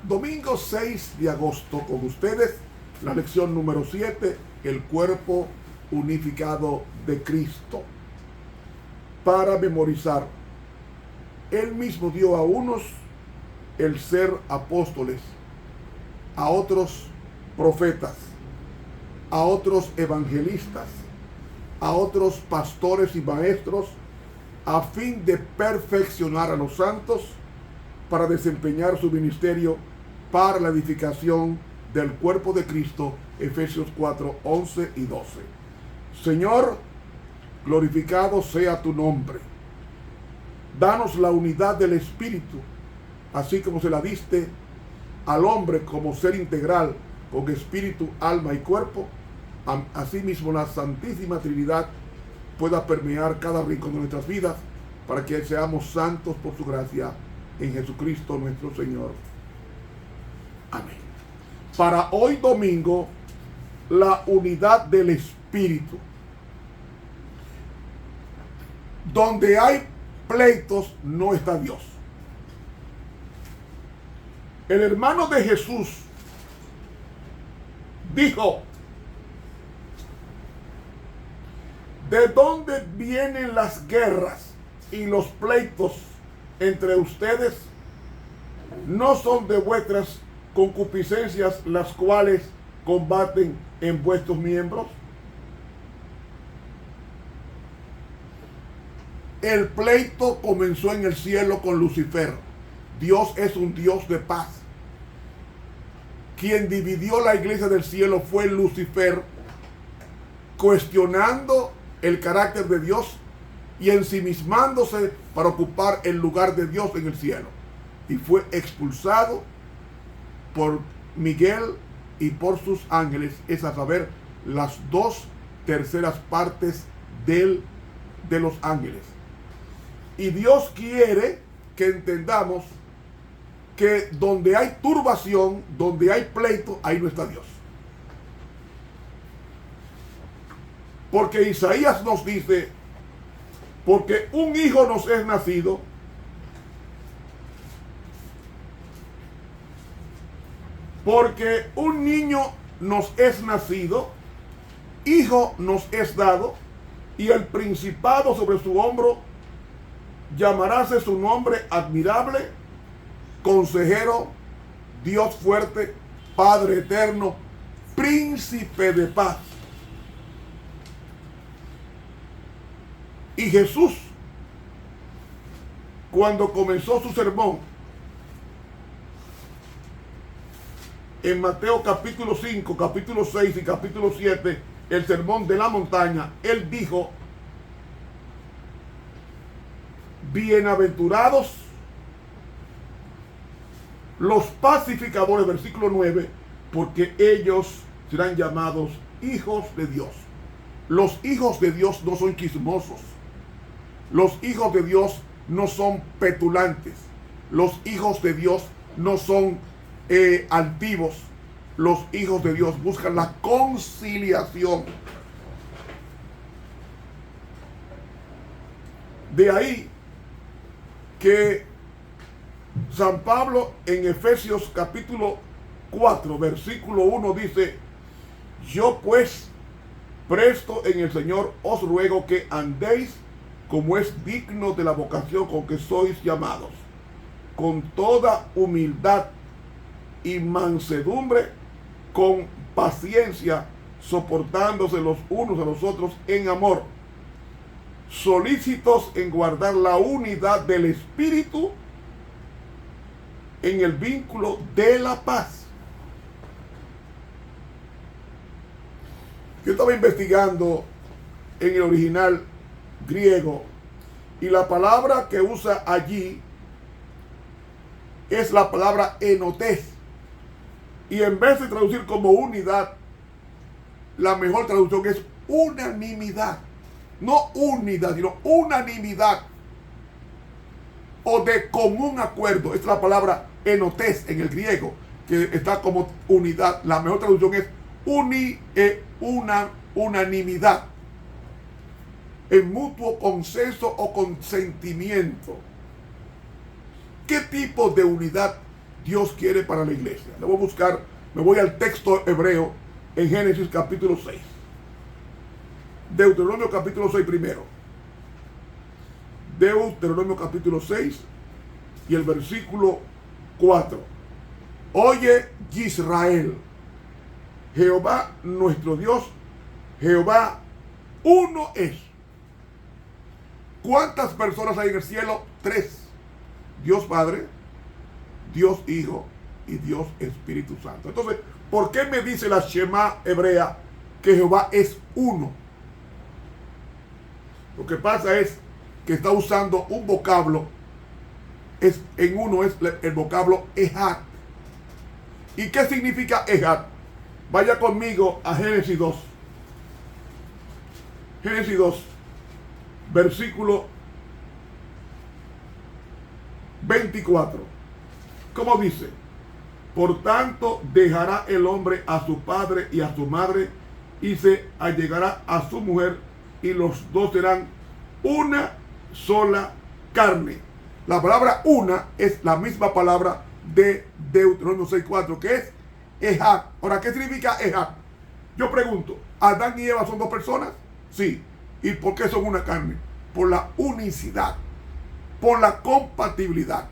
Domingo 6 de agosto con ustedes, la lección número 7, el cuerpo unificado de Cristo. Para memorizar, Él mismo dio a unos el ser apóstoles, a otros profetas, a otros evangelistas, a otros pastores y maestros, a fin de perfeccionar a los santos para desempeñar su ministerio para la edificación del cuerpo de Cristo. Efesios 4, 11 y 12. Señor, glorificado sea tu nombre. Danos la unidad del Espíritu, así como se la diste al hombre como ser integral, con espíritu, alma y cuerpo. Asimismo, la Santísima Trinidad pueda permear cada rincón de nuestras vidas, para que seamos santos por su gracia en Jesucristo nuestro Señor. Amén. Para hoy domingo, la unidad del Espíritu. Donde hay pleitos no está Dios. El hermano de Jesús dijo: ¿de dónde vienen las guerras y los pleitos entre ustedes? ¿No son de vuestras concupiscencias las cuales combaten en vuestros miembros? El pleito comenzó en el cielo con Lucifer. Dios es un Dios de paz. Quien dividió la iglesia del cielo fue Lucifer, cuestionando el carácter de Dios y ensimismándose para ocupar el lugar de Dios en el cielo. Y fue expulsado por Miguel y por sus ángeles, es a saber, las 2/3 partes de los ángeles. Y Dios quiere que entendamos que donde hay turbación, donde hay pleito, ahí no está Dios. Porque Isaías nos dice: porque un hijo nos es nacido, porque un niño nos es nacido, hijo nos es dado, y el principado sobre su hombro, llamaráse su nombre admirable, consejero, Dios fuerte, Padre eterno, príncipe de paz. Y Jesús, cuando comenzó su sermón, en Mateo capítulo 5, capítulo 6 y capítulo 7, el sermón de la montaña, Él dijo: bienaventurados los pacificadores, versículo 9, porque ellos serán llamados hijos de Dios. Los hijos de Dios no son chismosos. Los hijos de Dios no son petulantes. Los hijos de Dios no son altivos. Los hijos de Dios buscan la conciliación. De ahí que San Pablo en Efesios capítulo 4, versículo 1 dice: yo pues, presto en el Señor, os ruego que andéis como es digno de la vocación con que sois llamados, con toda humildad y mansedumbre, con paciencia, soportándose los unos a los otros en amor, solícitos en guardar la unidad del Espíritu en el vínculo de la paz. Yo estaba investigando en el original griego y la palabra que usa allí es la palabra enotes, y en vez de traducir como unidad, la mejor traducción es unanimidad. No unidad, sino unanimidad, o de común acuerdo. Esta es la palabra enotes en el griego, que está como unidad. La mejor traducción es unanimidad. en mutuo consenso o consentimiento. ¿Qué tipo de unidad Dios quiere para la iglesia? Le voy a buscar, me voy al texto hebreo en Génesis capítulo 6. Deuteronomio capítulo 6 primero. Deuteronomio capítulo 6 y el versículo 4. Oye, Israel, Jehová nuestro Dios, Jehová uno es. ¿Cuántas personas hay en el cielo? 3. Dios Padre, Dios Hijo y Dios Espíritu Santo. Entonces, ¿por qué me dice la Shema hebrea que Jehová es uno? Lo que pasa es que está usando un vocablo, en uno es el vocablo Ejad. ¿Y qué significa Ejad? Vaya conmigo a Génesis 2. Génesis 2, versículo 24. ¿Cómo dice? Por tanto, dejará el hombre a su padre y a su madre, y se allegará a su mujer, y los dos serán una sola carne. La palabra una es la misma palabra de Deuteronomio 6:4, que es Ejad. Ahora, ¿qué significa Ejad? Yo pregunto, ¿Adán y Eva son 2 personas? Sí. ¿Y por qué son una carne? Por la unicidad, por la compatibilidad,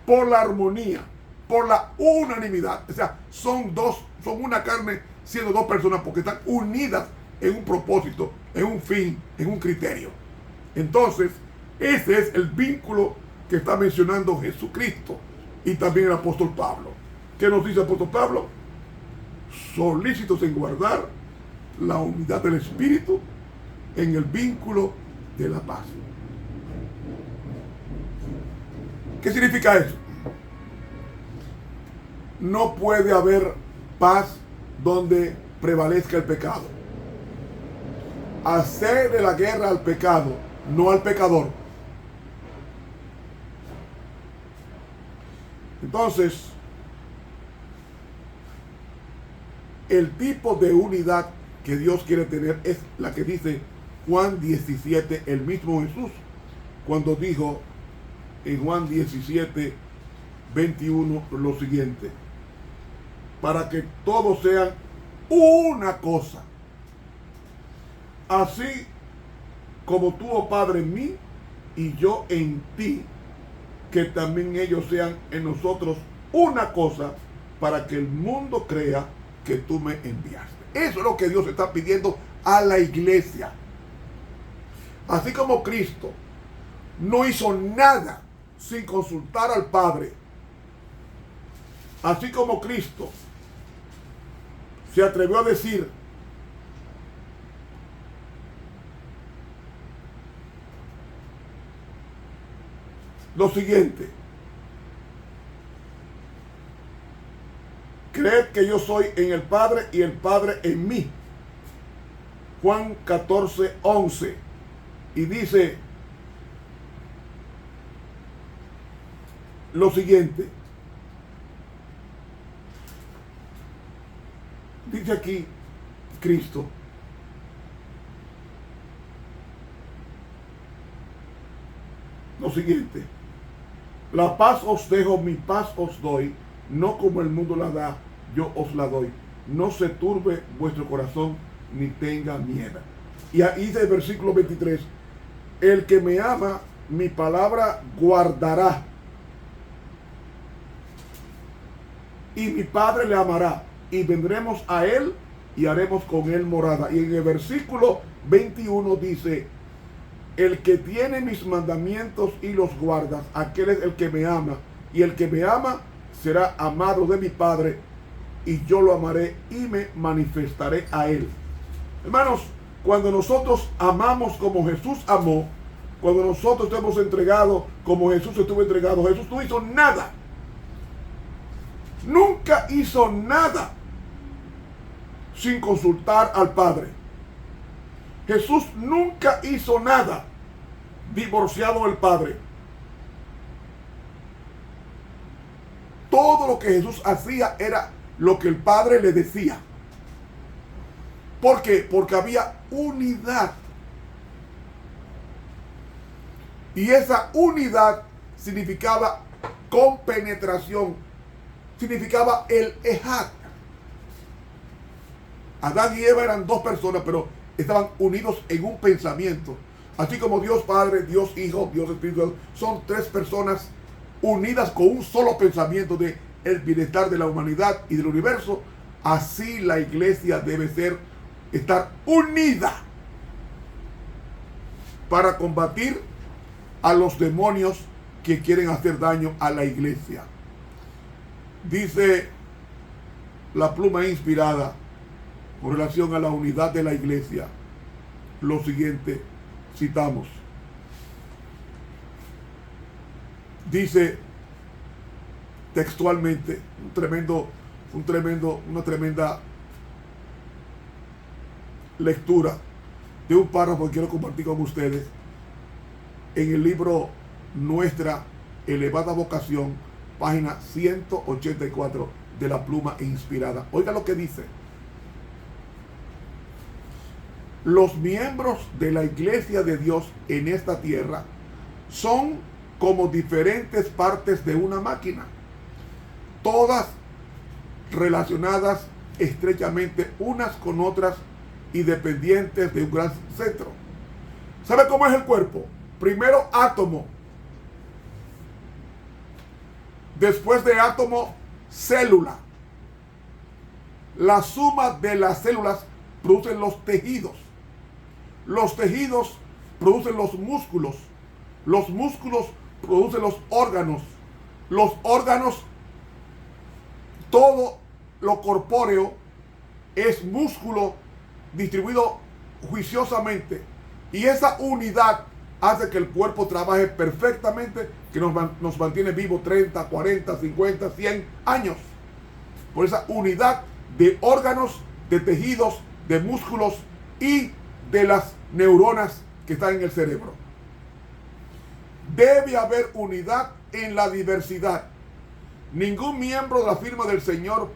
por la armonía, por la unanimidad. O sea, son una carne siendo 2 personas porque están unidas en un propósito, en un fin, en un criterio. Entonces, ese es el vínculo que está mencionando Jesucristo y también el apóstol Pablo. ¿Qué nos dice el apóstol Pablo? Solícitos en guardar la unidad del Espíritu en el vínculo de la paz. ¿Qué significa eso? No puede haber paz donde prevalezca el pecado. Hacerle la guerra al pecado, no al pecador. Entonces, el tipo de unidad que Dios quiere tener es la que dice Juan 17, el mismo Jesús, cuando dijo en Juan 17, 21 lo siguiente: para que todos sean una cosa, así como tú, oh Padre, en mí y yo en ti, que también ellos sean en nosotros una cosa, para que el mundo crea que tú me enviaste. Eso es lo que Dios está pidiendo a la iglesia. Así como Cristo no hizo nada sin consultar al Padre, así como Cristo se atrevió a decir lo siguiente: creed que yo soy en el Padre y el Padre en mí. Juan 14, 11. Y dice lo siguiente. Dice aquí Cristo: lo siguiente: la paz os dejo, mi paz os doy, no como el mundo la da, yo os la doy. No se turbe vuestro corazón, ni tenga miedo. Y ahí dice el versículo 23: el que me ama, mi palabra guardará, y mi Padre le amará, y vendremos a él y haremos con él morada. Y en el versículo 21 dice: el que tiene mis mandamientos y los guarda, aquel es el que me ama, y el que me ama será amado de mi Padre, y yo lo amaré y me manifestaré a él. Hermanos, cuando nosotros amamos como Jesús amó, cuando nosotros estamos entregados como Jesús estuvo entregado, Jesús no hizo nada. Nunca hizo nada sin consultar al Padre. Jesús nunca hizo nada divorciado del Padre. Todo lo que Jesús hacía era lo que el Padre le decía. ¿Por qué? Porque había unidad. Y esa unidad significaba compenetración, significaba el ejad. Adán y Eva eran dos personas, pero estaban unidos en un pensamiento. Así como Dios Padre, Dios Hijo, Dios Espíritu, son tres personas unidas con un solo pensamiento de el bienestar de la humanidad y del universo. Así la iglesia debe estar unida para combatir a los demonios que quieren hacer daño a la iglesia. Dice la pluma inspirada con relación a la unidad de la iglesia lo siguiente, citamos. Dice textualmente una tremenda lectura de un párrafo que quiero compartir con ustedes en el libro Nuestra Elevada Vocación, página 184 de la pluma inspirada. Oiga lo que dice. Los miembros de la iglesia de Dios en esta tierra son como diferentes partes de una máquina, todas relacionadas estrechamente unas con otras y dependientes de un gran centro. ¿Sabe cómo es el cuerpo? Primero átomo, después de átomo, célula. La suma de las células producen los tejidos. Los tejidos producen los músculos producen los órganos todo lo corpóreo es músculo distribuido juiciosamente, y esa unidad hace que el cuerpo trabaje perfectamente, que nos mantiene vivos 30, 40, 50, 100 años, por esa unidad de órganos, de tejidos, de músculos y de las neuronas que están en el cerebro. Debe haber unidad en la diversidad. Ningún miembro de la firma del Señor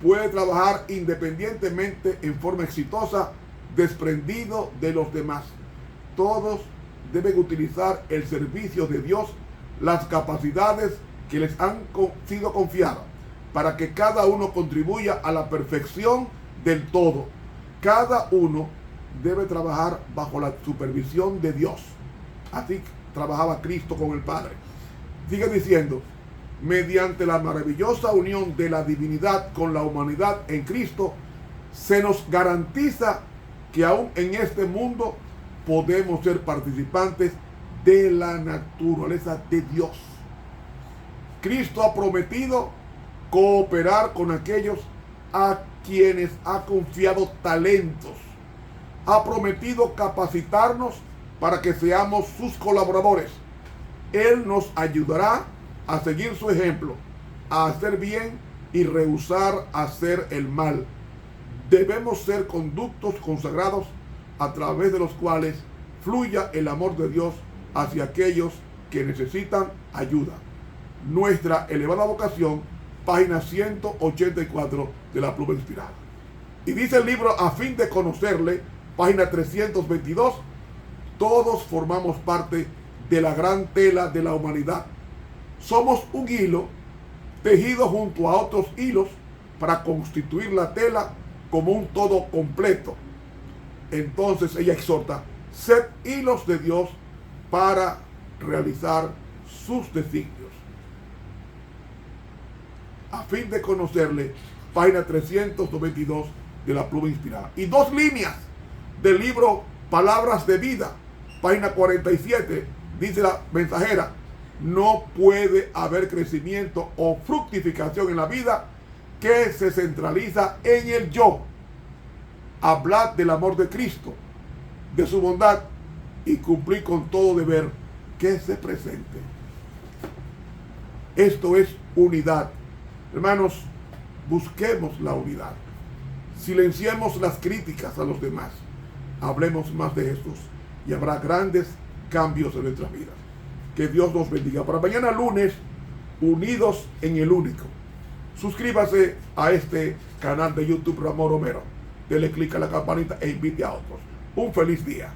puede trabajar independientemente en forma exitosa, desprendido de los demás. Todos deben utilizar el servicio de Dios, las capacidades que les han sido confiadas, para que cada uno contribuya a la perfección del todo. Cada uno debe trabajar bajo la supervisión de Dios. Así trabajaba Cristo con el Padre. Sigue diciendo, mediante la maravillosa unión de la divinidad con la humanidad en Cristo, se nos garantiza que aún en este mundo podemos ser participantes de la naturaleza de Dios. Cristo ha prometido cooperar con aquellos a quienes ha confiado talentos. Ha prometido capacitarnos para que seamos sus colaboradores. Él nos ayudará a seguir su ejemplo, a hacer bien y rehusar hacer el mal. Debemos ser conductos consagrados a través de los cuales fluya el amor de Dios hacia aquellos que necesitan ayuda. Nuestra elevada vocación, página 184 de la pluma inspirada. Y dice el libro, a fin de conocerle, página 322, todos formamos parte de la gran tela de la humanidad. Somos un hilo tejido junto a otros hilos para constituir la tela como un todo completo. Entonces ella exhorta, sed hilos de Dios para realizar sus designios. A fin de conocerle, página 392 de la pluma inspirada. Y dos líneas del libro Palabras de Vida, página 47, dice la mensajera, no puede haber crecimiento o fructificación en la vida que se centraliza en el yo. Hablad del amor de Cristo, de su bondad y cumplir con todo deber que se presente. Esto es unidad. Hermanos, busquemos la unidad. Silenciemos las críticas a los demás. Hablemos más de Jesús y habrá grandes cambios en nuestras vidas. Que Dios nos bendiga. Para mañana lunes, unidos en el único. Suscríbase a este canal de YouTube Ramón Romero. Dele clic a la campanita e invite a otros. Un feliz día.